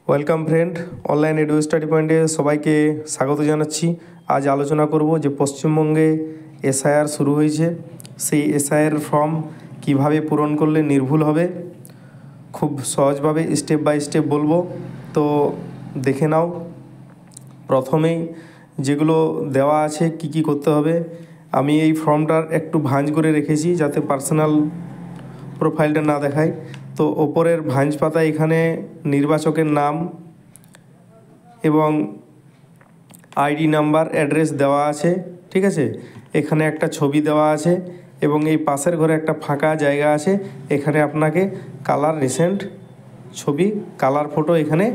Welcome friend, online edu study পয়েন্টে সবাইকে স্বাগত জানাচ্ছি। আজ আলোচনা করব যে পশ্চিমবঙ্গে এসআইআর শুরু হয়েছে, সেই এসআইআর ফর্ম কিভাবে পূরণ করলে নির্ভুল হবে, খুব সহজভাবে স্টেপ বাই স্টেপ বলবো। তো দেখে নাও। প্রথমেই যেগুলো দেওয়া আছে কি কি করতে হবে, আমি এই ফর্মটার একটু ভাঁজ করে রেখেছি যাতে পার্সোনাল প্রোফাইলটা না দেখায়। তো ওপরের ভাঁজ পাতায় এখানে নির্বাচকের নাম এবং আইডি নাম্বার, অ্যাড্রেস দেওয়া আছে, ঠিক আছে। এখানে একটা ছবি দেওয়া আছে এবং এই পাশের ঘরে একটা ফাঁকা জায়গা আছে, এখানে আপনাকে কালার রিসেন্ট ছবি, কালার ফটো এখানে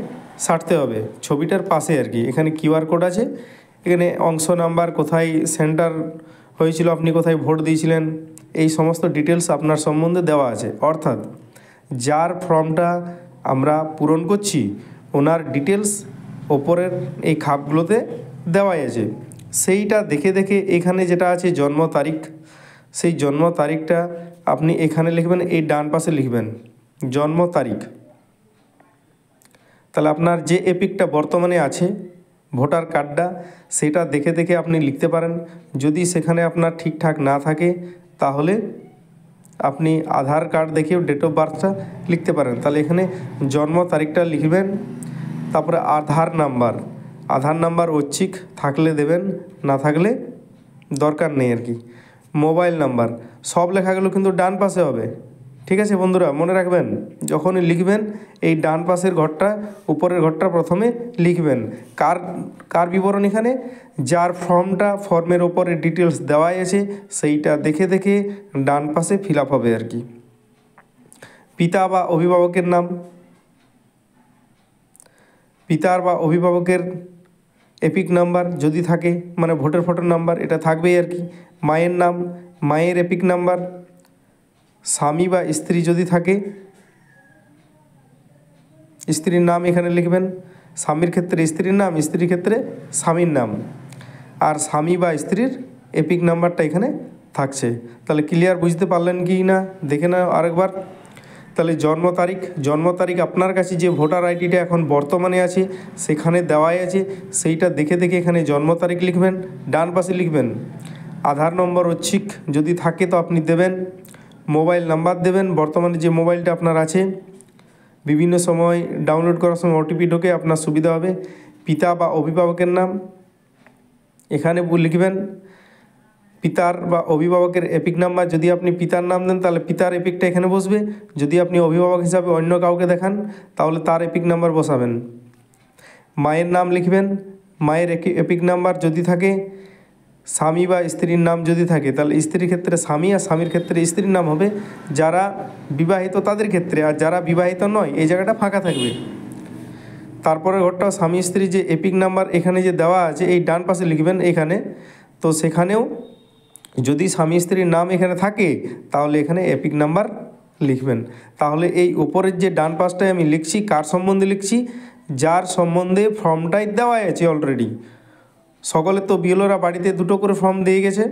সারতে হবে ছবিটার পাশে আর কি। এখানে কিউআর কোড আছে, এখানে অংশ নাম্বার, কোথায় সেন্টার হয়েছিল, আপনি কোথায় ভোট দিয়েছিলেন, এই সমস্ত ডিটেলস আপনার সম্বন্ধে দেওয়া আছে। অর্থাৎ যার ফর্মটা আমরা পূরণ করছি ওনার ডিটেলস ওপরের এই খাপগুলোতে দেওয়াই আছে। সেইটা দেখে দেখে এখানে যেটা আছে জন্ম তারিখ, সেই জন্ম তারিখটা আপনি এখানে লিখবেন, এই ডান পাশে লিখবেন জন্ম তারিখ। তাহলে আপনার যে এপিকটা বর্তমানে আছে ভোটার কার্ডটা, সেটা দেখে দেখে আপনি লিখতে পারেন। যদি সেখানে আপনার ঠিকঠাক না থাকে তাহলে আপনি আধার কার্ড দেখেও ডেট অফ বার্থটা লিখতে পারেন। তাহলে এখানে জন্ম তারিখটা লিখবেন, তারপরে আধার নাম্বার ঐচ্ছিক থাকলে দেবেন, না থাকলে দরকার নেই আর কি। মোবাইল নাম্বার, সব লেখাগুলো কিন্তু ডান পাশে হবে, ঠিক আছে বন্ধুরা, মনে রাখবেন। যখনই লিখবেন এই ডান পাশের ঘরটা, উপরের ঘরটা প্রথমে লিখবেন। কার বিবরণ? এখানে যার ফর্মের ওপরে ডিটেলস দেওয়াই আছে সেইটা দেখে দেখে ডান পাশে ফিল আপ হবে আর কি। পিতা বা অভিভাবকের নাম, পিতার বা অভিভাবকের এপিক নাম্বার যদি থাকে, মানে ভোটার নাম্বার, এটা থাকবেই আর কি। মায়ের নাম, মায়ের এপিক নাম্বার। স্বামী বা স্ত্রী যদি থাকে, স্ত্রীর নাম এখানে লিখবেন। স্বামীর ক্ষেত্রে স্ত্রীর নাম, স্ত্রীর ক্ষেত্রে স্বামীর নাম, আর স্বামী বা স্ত্রীর এপিক নাম্বারটা এখানে থাকছে। তাহলে ক্লিয়ার বুঝতে পারলেন কি না দেখে নাও আরেকবার। তাহলে জন্ম তারিখ আপনার কাছে যে ভোটার আইডিটা এখন বর্তমানে আছে সেখানে দেওয়াই আছে, সেইটা দেখে দেখে এখানে জন্ম তারিখ লিখবেন, ডান পাশে লিখবেন। আধার নম্বর ঐচ্ছিক যদি থাকে তো আপনি দেবেন। মোবাইল নাম্বার দেবেন, বর্তমানে যে মোবাইলটা আপনার আছে, বিভিন্ন সময় ডাউনলোড করার সময় ওটিপি ঢোকে, আপনার সুবিধা হবে। পিতা বা অভিভাবকের নাম এখানে লিখবেন। পিতার বা অভিভাবকের এপিক নাম্বার, যদি আপনি পিতার নাম দেন তাহলে পিতার এপিকটা এখানে বসবে, যদি আপনি অভিভাবক হিসাবে অন্য কাউকে দেখান তাহলে তার এপিক নাম্বার বসাবেন। মায়ের নাম লিখবেন, মায়ের এপিক নাম্বার যদি থাকে। স্বামী বা স্ত্রীর নাম যদি থাকে তাহলে স্ত্রীর ক্ষেত্রে স্বামী আর স্বামীর ক্ষেত্রে স্ত্রীর নাম হবে, যারা বিবাহিত তাদের ক্ষেত্রে, আর যারা বিবাহিত নয় এই জায়গাটা ফাঁকা থাকবে। তারপরে ঘরটা স্বামী স্ত্রী যে এপিক নাম্বার এখানে যে দেওয়া আছে এই ডান পাশে লিখবেন এখানে। তো সেখানেও যদি স্বামী স্ত্রীর নাম এখানে থাকে তাহলে এখানে এপিক নাম্বার লিখবেন। তাহলে এই উপরের যে ডান পাশটায় আমি লিখছি কার সম্বন্ধে লিখছি, যার সম্বন্ধে ফর্মটাই দেওয়া আছে অলরেডি। সকলে তো বিএলওরা বাড়িতে দুটো করে ফর্ম দিয়ে গেছে,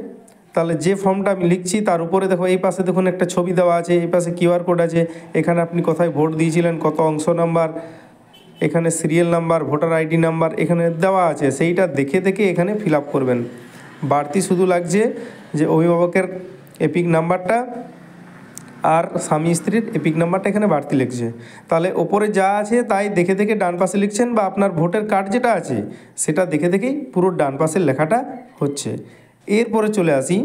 তাহলে যে ফর্মটা আমি লিখছি তার উপরে দেখো এই পাশে দেখুন একটা ছবি দেওয়া আছে, এই পাশে কিউআর কোড আছে, এখানে আপনি কোথায় ভোট দিয়েছিলেন, কত অংশ নাম্বার, এখানে serial number, voter ID number এখানে দেওয়া আছে, সেইটা দেখে দেখে এখানে ফিল আপ করবেন। বাড়তি শুধু লাগছে যে অভিভাবকের এপিক নাম্বারটা আর স্বামী স্ত্রীর এপিক নাম্বারটা এখানে বাড়তি লিখছে। তাহলে ওপরে যা আছে তাই দেখে দেখে ডান পাশে লিখছেন, বা আপনার ভোটার কার্ড যেটা আছে সেটা দেখে দেখেই পুরো ডান পাশের লেখাটা হচ্ছে। এরপরে চলে আসি,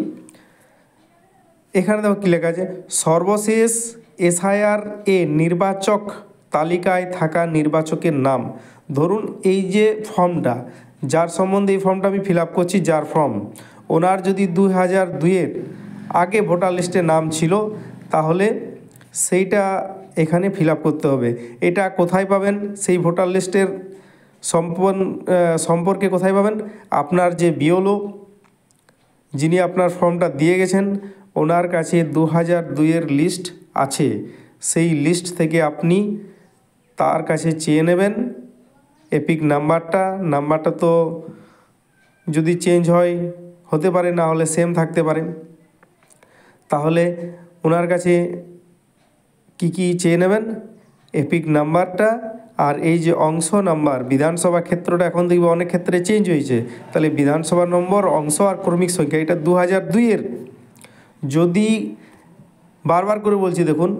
এখানে দেখো কী লেখা আছে, সর্বশেষ এসআইআর এ নির্বাচক তালিকায় থাকা নির্বাচকের নাম। ধরুন এই যে ফর্মটা, যার সম্বন্ধে এই ফর্মটা আমি ফিল আপ করছি, যার ফর্ম, ওনার যদি 2002-এর আগে ভোটার লিস্টে নাম ছিল তাহলে সেইটা এখানে ফিল আপ করতে হবে। এটা কোথায় পাবেন সেই ভোটার লিস্টের সম্পর্কে কোথায় পাবেন? আপনার যে বিএলও যিনি আপনার ফর্মটা দিয়ে গেছেন ওনার কাছে 2002-এর লিস্ট আছে, সেই লিস্ট থেকে আপনি তার কাছে চেয়ে নেবেন এপিক নাম্বারটা তো যদি চেঞ্জ হয় হতে পারে, না হলে সেম থাকতে পারে। তাহলে ওনার কাছে কি চেয়ে নেবেন? এপিক নাম্বারটা আর এই যে অংশ নাম্বার বিধানসভা ক্ষেত্রটা এখন দেখবে অনেক ক্ষেত্রে চেঞ্জ হয়েছে, তাহলে বিধানসভা নম্বর, অংশ আর ক্রমিক সংখ্যা এটা 2002-এর। যদি বারবার করে বলছি দেখুন,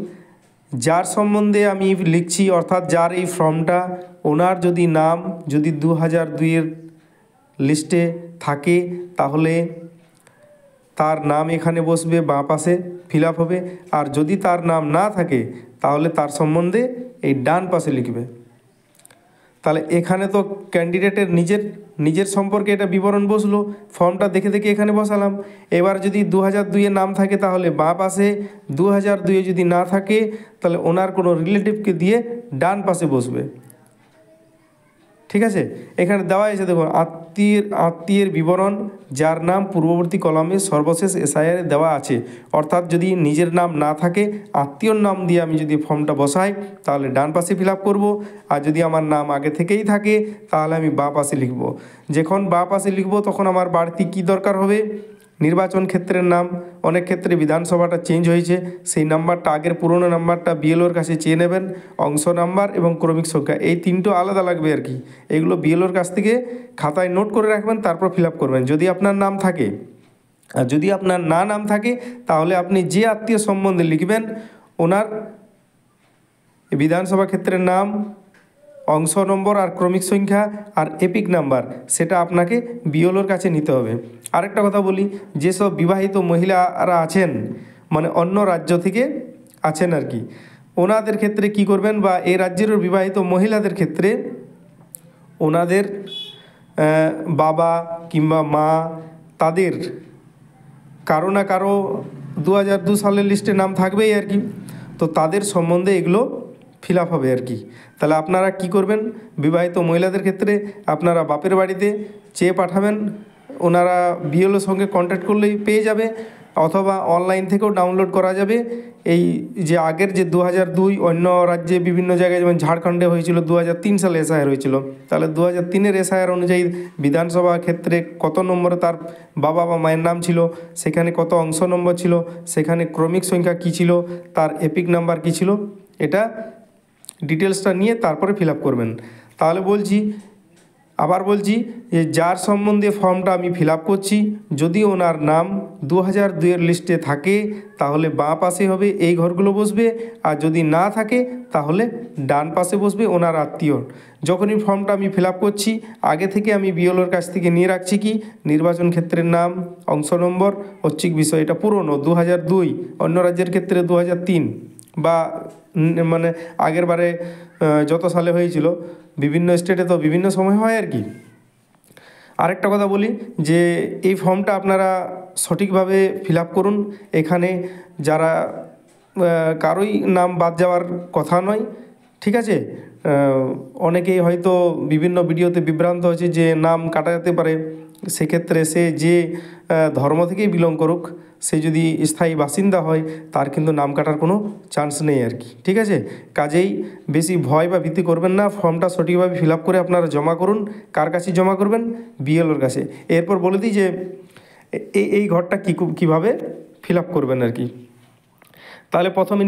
যার সম্বন্ধে আমি লিখছি অর্থাৎ যার এই ফর্মটা, ওনার যদি নাম যদি 2002-এর লিস্টে থাকে তাহলে তার নাম এখানে বসবে, বাঁ পাশে ফিল আপ হবে। আর যদি তার নাম না থাকে তাহলে তার সম্বন্ধে এই ডান পাশে লিখবে। তাহলে এখানে তো ক্যান্ডিডেটের নিজের সম্পর্কে এটা বিবরণ বসলো, ফর্মটা দেখে দেখে এখানে বসালাম। এবার যদি 2002-এ নাম থাকে তাহলে বাঁ পাশে, 2002-এ যদি না থাকে তাহলে ওনার কোনো রিলেটিভকে দিয়ে ডান পাশে বসবে। ঠিক আছে, এখানে দেওয়া আছে দেখুন, আত্মীয়ের বিবরণ যার নাম পূর্ববর্তী কলামে সর্বশেষ এসআইআরে দেওয়া আছে। অর্থাৎ যদি নিজের নাম না থাকে, আত্মীয়র নাম দিয়ে আমি যদি ফর্মটা বসাই তাহলে ডান পাশে ফিল আপ করবো। আর যদি আমার নাম আগে থেকেই থাকে তাহলে আমি বাঁ পাশে লিখব। যখন বাঁ পাশে লিখব তখন আমার বাড়তি কী দরকার হবে, নির্বাচন ক্ষেত্রের নাম। অনেক ক্ষেত্রে বিধানসভাটা চেঞ্জ হয়েছে, সেই নাম্বারটা আগের পুরনো নাম্বারটা বিএলওর কাছে চেয়ে নেবেন। অংশ নাম্বার এবং ক্রমিক সংখ্যা এই তিনটো আলাদা লাগবে আর কি, এগুলো বিএলওর কাছ থেকে খাতায় নোট করে রাখবেন, তারপর ফিল আপ করবেন যদি আপনার নাম থাকে। আর যদি আপনার নাম থাকে তাহলে আপনি যে আত্মীয় সম্বন্ধে লিখবেন ওনার বিধানসভা ক্ষেত্রের নাম, অংশ নম্বর আর ক্রমিক সংখ্যা আর এপিক নাম্বার, সেটা আপনাকে বিএলওর কাছে নিতে হবে। আরেকটা কথা বলি, যেসব বিবাহিত মহিলারা আছেন, মানে অন্য রাজ্য থেকে আছেন আর কি, ওনাদের ক্ষেত্রে কি করবেন, বা এই রাজ্যেরও বিবাহিত মহিলাদের ক্ষেত্রে ওনাদের বাবা কিংবা মা, তাদের কারো না কারো 2002 সালের লিস্টে নাম থাকবেই আর কি, তো তাদের সম্বন্ধে এগুলো ফিল আপ হবে আর কি। তাহলে আপনারা কি করবেন, বিবাহিত মহিলাদের ক্ষেত্রে আপনারা বাপের বাড়িতে চেয়ে পাঠাবেন, ওনারা বিএলওর সঙ্গে কন্ট্যাক্ট করলেই পেয়ে যাবে, অথবা অনলাইন থেকেও ডাউনলোড করা যাবে। এই যে আগের যে 2002 অন্য রাজ্যে বিভিন্ন জায়গায় যেমন ঝাড়খণ্ডে হয়েছিল 2003 সালে এসআইআর হয়েছিল, তাহলে 2003-এর এসআইআর অনুযায়ী বিধানসভা ক্ষেত্রে কত নম্বরে তার বাবা বা মায়ের নাম ছিল, সেখানে কত অংশ নম্বর ছিল, সেখানে ক্রমিক সংখ্যা কী ছিল, তার এপিক নাম্বার কী ছিল, এটা ডিটেলসটা নিয়ে তারপরে ফিল আপ করবেন। তাহলে আবার বলছি যে যার সম্বন্ধে ফর্মটা আমি ফিল আপ করছি, যদি ওনার নাম 2002-এর লিস্টে থাকে তাহলে বাঁ পাশে হবে, এই ঘরগুলো বসবে। আর যদি না থাকে তাহলে ডান পাশে বসবে ওনার আত্মীয়। যখনই ফর্মটা আমি ফিল আপ করছি আগে থেকে আমি বিএলওর কাছ থেকে নিয়ে রাখছি কি, নির্বাচন ক্ষেত্রের নাম, অংশ নম্বর, ঐচ্ছিক বিষয়, এটা পুরনো 2002, অন্য রাজ্যের ক্ষেত্রে 2003 বা মানে আগের বারে যত সালে হয়েছিল, বিভিন্ন স্টেটে তো বিভিন্ন সময় হয় আর কি। আরেকটা কথা বলি যে এই ফর্মটা আপনারা সঠিকভাবে ফিল আপ করুন। এখানে যারা কারোই নাম বাদ যাওয়ার কথা নয়, ঠিক আছে। অনেকেই হয়তো বিভিন্ন ভিডিওতে বিভ্রান্ত হয়েছে যে নাম কাটা যেতে পারে, সেক্ষেত্রে সে যে ধর্ম থেকেই বিলং করুক, সে যদি স্থায়ী বাসিন্দা হয় তার কিন্তু নাম কাটার কোনো চান্স নেই আর কি, ঠিক আছে। কাজেই বেশি ভয় বা ভীতি করবেন না, ফর্মটা সঠিকভাবে ফিল আপ করে আপনারা জমা করুন। কার কাছে জমা করবেন, বিএলওর কাছে। এরপর বলে দিই যে এই ঘরটা কীভাবে ফিল আপ করবেন আর কি। তাহলে প্রথমে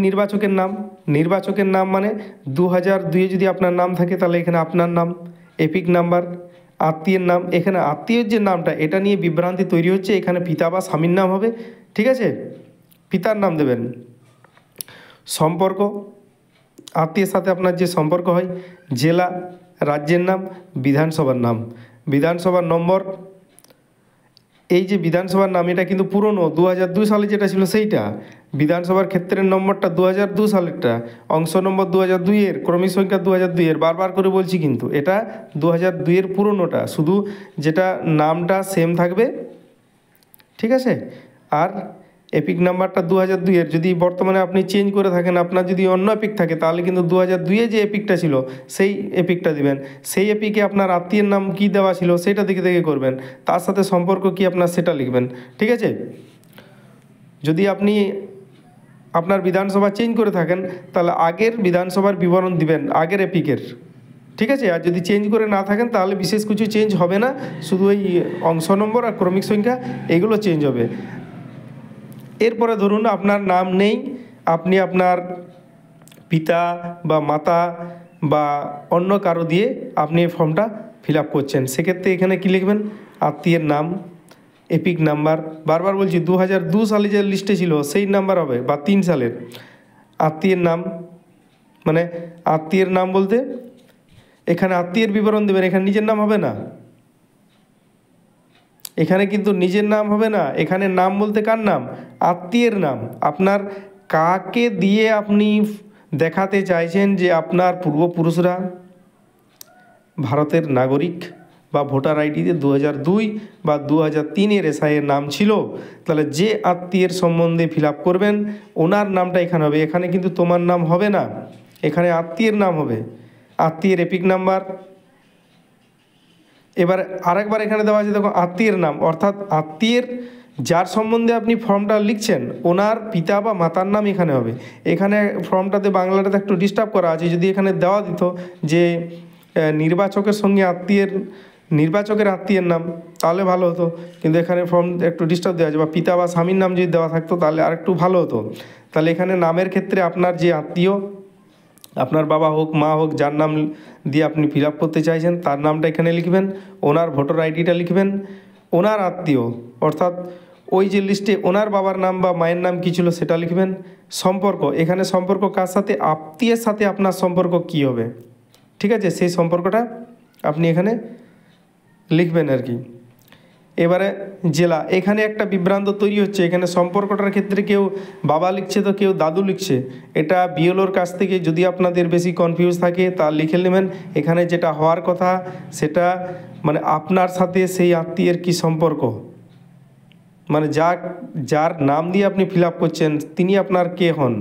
নির্বাচকের নাম মানে 2002-এ যদি আপনার নাম থাকে তাহলে এখানে আপনার নাম, এপিক নাম্বার, আত্মীয়ের নাম। এখানে আত্মীয়ের যে নামটা এটা নিয়ে বিভ্রান্তি তৈরি হচ্ছে, এখানে পিতা বা স্বামীর নাম হবে, ঠিক আছে, পিতার নাম দেবেন। সম্পর্ক, আত্মীয়ের সাথে আপনার যে সম্পর্ক হয়, জেলা, রাজ্যের নাম, বিধানসভার নম্বর। এই যে বিধানসভার নাম এটা কিন্তু পুরনো 2002 সালে যেটা ছিল সেইটা, বিধানসভার ক্ষেত্রের নম্বরটা 2002 সালেরটা, অংশ নম্বর 2002-এর, ক্রমিক সংখ্যা 2002-এর, বারবার করে বলছি কিন্তু এটা 2002-এর পুরনোটা, শুধু যেটা নামটা সেম থাকবে, ঠিক আছে। আর এপিক নাম্বারটা 2002-এর, যদি বর্তমানে আপনি চেঞ্জ করে থাকেন, আপনার যদি অন্য এপিক থাকে তাহলে কিন্তু 2002-এ যে এপিকটা ছিল সেই এপিকটা দিবেন। সেই এপিকে আপনার আত্মীয়ের নাম কী দেওয়া ছিল সেটা দেখে করবেন, তার সাথে সম্পর্ক কি আপনার সেটা লিখবেন, ঠিক আছে। যদি আপনি আপনার বিধানসভা চেঞ্জ করে থাকেন তাহলে আগের বিধানসভার বিবরণ দিবেন, আগের এপিকের, ঠিক আছে। আর যদি চেঞ্জ করে না থাকেন তাহলে বিশেষ কিছু চেঞ্জ হবে না, শুধু এই অংশ নম্বর আর ক্রমিক সংখ্যা এগুলো চেঞ্জ হবে। এরপরে ধরুন আপনার নাম নেই, আপনি আপনার পিতা বা মাতা বা অন্য কারো দিয়ে আপনি এই ফর্মটা ফিল আপ করছেন, সেক্ষেত্রে এখানে কী লিখবেন? আত্মীয়ের নাম, এপিক নাম্বার, বারবার বলছি 2002 সালে যে লিস্টে ছিল সেই নাম্বার হবে, বা 3 সালের। আত্মীয়ের নাম মানে আত্মীয়ের নাম বলতে এখানে আত্মীয়ের বিবরণ দেবেন, এখানে নিজের নাম হবে না, এখানে কিন্তু নিজের নাম হবে না, এখানে নাম বলতে কার নাম? আত্মীয়ের নাম। আপনার কাকে দিয়ে আপনি দেখাতে চাইছেন যে আপনার পূর্বপুরুষরা ভারতের নাগরিক বা ভোটার আইডিতে 2002 বা 2003-এর এসআইয়ের নাম ছিল, তাহলে যে আত্মীয়ের সম্বন্ধে ফিল আপ করবেন ওনার নামটা এখানে হবে, এখানে কিন্তু তোমার নাম হবে না, এখানে আত্মীয়ের নাম হবে, আত্মীয়ের এপিক নাম্বার। এবার আরেকবার এখানে দেওয়া আছে দেখো আত্মীয়ের নাম, অর্থাৎ আত্মীয়ের যার সম্বন্ধে আপনি ফর্মটা লিখছেন ওনার পিতা বা মাতার নাম এখানে হবে। এখানে ফর্মটাতে বাংলাটাতে একটু ডিস্টার্ব করা আছে, যদি এখানে দেওয়া দিত যে নির্বাচকের সঙ্গে নির্বাচকের আত্মীয়ের নাম তাহলে ভালো হতো, কিন্তু এখানে ফর্ম একটু ডিস্টার্ব দেওয়া আছে, বা পিতা বা স্বামীর নাম যদি দেওয়া থাকতো তাহলে আর একটু ভালো হতো। তাহলে এখানে নামের ক্ষেত্রে আপনার যে আত্মীয়, আপনার বাবা হোক মা হোক, যার নাম দিয়ে আপনি ফিল আপ করতে চাইছেন তার নামটা এখানে লিখবেন, ওনার ভোটার আইডিটা লিখবেন, ওনার আত্মীয় অর্থাৎ ওই যে লিস্টে ওনার বাবার নাম বা মায়ের নাম কী ছিল সেটা লিখবেন। সম্পর্ক, এখানে সম্পর্ক কার সাথে? আত্মীয়ের সাথে আপনার সম্পর্ক কী হবে, ঠিক আছে, সেই সম্পর্কটা আপনি এখানে লিখবেন আর কি। এবারে জেলা, এখানে একটা বিভ্রান্ত তৈরি হচ্ছে, এখানে সম্পর্কটার ক্ষেত্রে কেউ বাবা লিখছে তো কেউ দাদু লিখছে, এটা বিএলওর কাছ থেকে যদি আপনাদের বেশি কনফিউজ থাকে তা লিখে নেবেন। এখানে যেটা হওয়ার কথা সেটা মানে আপনার সাথে সেই আত্মীয়ের কী সম্পর্ক, মানে যার নাম দিয়ে আপনি ফিল আপ করছেন তিনি আপনার কে হন,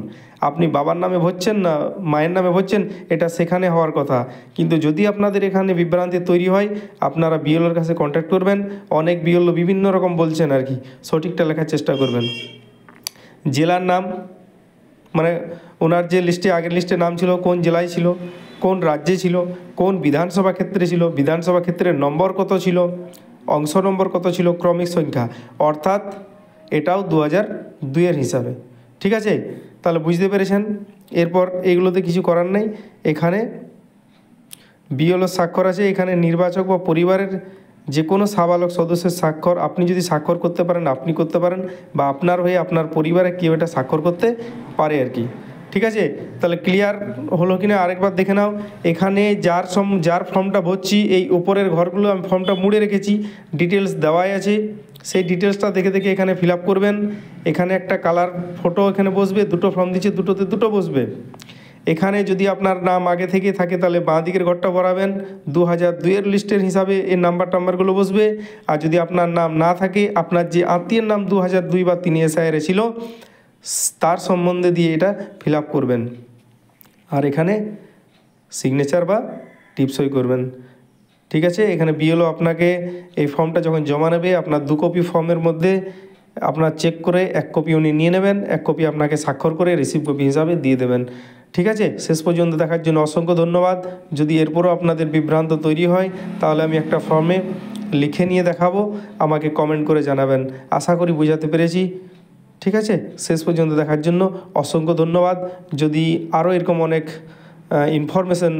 আপনি বাবার নামে ভরছেন না মায়ের নামে ভরছেন, এটা সেখানে হওয়ার কথা। কিন্তু যদি আপনাদের এখানে বিভ্রান্তি তৈরি হয় আপনারা বিএলওর কাছে কন্ট্যাক্ট করবেন, অনেক বিএলও বিভিন্ন রকম বলছেন আর কি, সঠিকটা লেখার চেষ্টা করবেন। জেলার নাম মানে ওনার যে লিস্টে আগের লিস্টে নাম ছিল কোন জেলায় ছিল, কোন রাজ্যে ছিল, কোন বিধানসভা ক্ষেত্রে ছিল, বিধানসভা ক্ষেত্রের নম্বর কত ছিল, অংশ নম্বর কত ছিল, ক্রমিক সংখ্যা, অর্থাৎ এটাও 2002-এর হিসাবে, ঠিক আছে। তাহলে বুঝতে পেরেছেন। এরপর এগুলোতে কিছু করার নেই, এখানে বিএলও স্বাক্ষর আছে, এখানে নির্বাচক বা পরিবারের যে কোনো সাবালক সদস্যের স্বাক্ষর আপনি যদি স্বাক্ষর করতে পারেন আপনি করতে পারেন, বা আপনার হয়ে আপনার পরিবারে কেউ এটা স্বাক্ষর করতে পারে আর কি, ঠিক আছে। তাহলে ক্লিয়ার হলো কিনা আরেকবার দেখে নাও। এখানে যার ফর্মটা ভরছি এই উপরের ঘরগুলো আমি ফর্মটা মুড়ে রেখেছি, ডিটেলস দেওয়াই আছে, সেই ডিটেলসটা দেখে দেখে এখানে ফিল আপ করবেন। এখানে একটা কালার ফটো এখানে বসবে, দুটো ফর্ম দিচ্ছে দুটোতে দুটো বসবে। এখানে যদি আপনার নাম আগে থেকে থাকে তাহলে বাঁ দিকের ঘরটা ভরাবেন, 2002-এর লিস্টের হিসাবে এই নাম্বারগুলো বসবে। আর যদি আপনার নাম না থাকে, আপনার যে আত্মীয়ের নাম 2002 বা 3 এসআইআরে ছিল তার সম্বন্ধে দিয়ে এটা ফিল আপ করবেন, আর এখানে সিগনেচার বা টিপসই করবেন, ঠিক আছে। এখানে বিএলও আপনাকে এই ফর্মটা যখন জমা নেবে আপনার 2 কপি ফর্মের মধ্যে আপনার চেক করে 1 কপি উনি নিয়ে নেবেন, 1 কপি আপনাকে স্বাক্ষর করে রিসিভ কপি হিসাবে দিয়ে দেবেন, ঠিক আছে। শেষ পর্যন্ত দেখার জন্য অসংখ্য ধন্যবাদ। যদি এরপরও আপনাদের বিভ্রান্ত তৈরি হয় তাহলে আমি একটা ফর্মে লিখে নিয়ে দেখাবো, আমাকে কমেন্ট করে জানাবেন। আশা করি বোঝাতে পেরেছি, ঠিক আছে। শেষ পর্যন্ত দেখার জন্য অসংখ্য ধন্যবাদ। যদি আরও এরকম অনেক ইনফরমেশন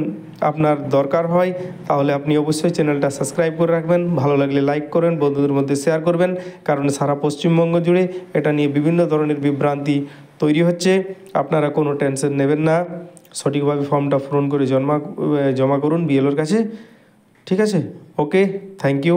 আপনার দরকার হয় তাহলে আপনি অবশ্যই চ্যানেলটা সাবস্ক্রাইব করে রাখবেন, ভালো লাগলে লাইক করবেন, বন্ধুদের মধ্যে শেয়ার করবেন, কারণ সারা পশ্চিমবঙ্গ জুড়ে এটা নিয়ে বিভিন্ন ধরনের বিভ্রান্তি তৈরি হচ্ছে। আপনারা কোনো টেনশন নেবেন না, সঠিকভাবে ফর্মটা পূরণ করে জমা করুন বিএলওর কাছে, ঠিক আছে। ওকে, থ্যাংক ইউ।